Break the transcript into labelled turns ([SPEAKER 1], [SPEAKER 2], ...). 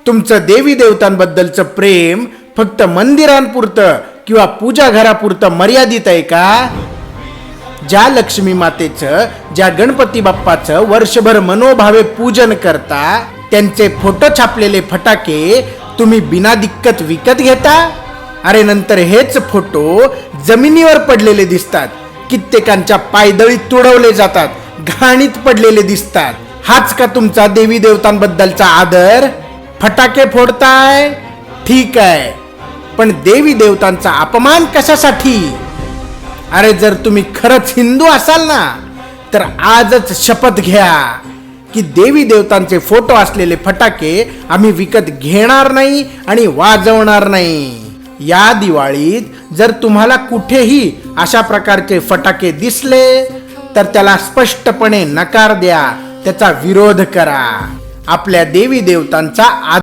[SPEAKER 1] तुमचं देवी देवतांबद्दलचं प्रेम फक्त मंदिरांपुरतं किंवा पूजा घरापुरतं मर्यादित आहे का? ज्या लक्ष्मी मातेचं, ज्या गणपती बाप्पाचं वर्षभर मनोभावे पूजन करता, त्यांचे फोटो छापलेले फटाके तुम्ही बिना दिक्कत विकत घेता? अरे नंतर हेच फोटो जमिनीवर पडलेले दिसतात, कित्येकांच्या पायदळीत तुडवले जातात, घाणीत पडलेले दिसतात. हाच का तुमचा देवी देवतांबद्दलचा आदर? फटाके फोडताय ठीक आहे, पण देवी देवतांचा अपमान कशासाठी? अरे जर तुम्ही खरंच हिंदू असाल ना, तर आजच शपथ घ्या की देवी देवतांचे फोटो असलेले फटाके आम्ही विकत घेणार नाही आणि वाजवणार नाही. या दिवाळीत जर तुम्हाला कुठेही अशा प्रकारचे फटाके दिसले तर त्याला स्पष्टपणे नकार द्या, त्याचा विरोध करा. आपल्या देवी देवतांचा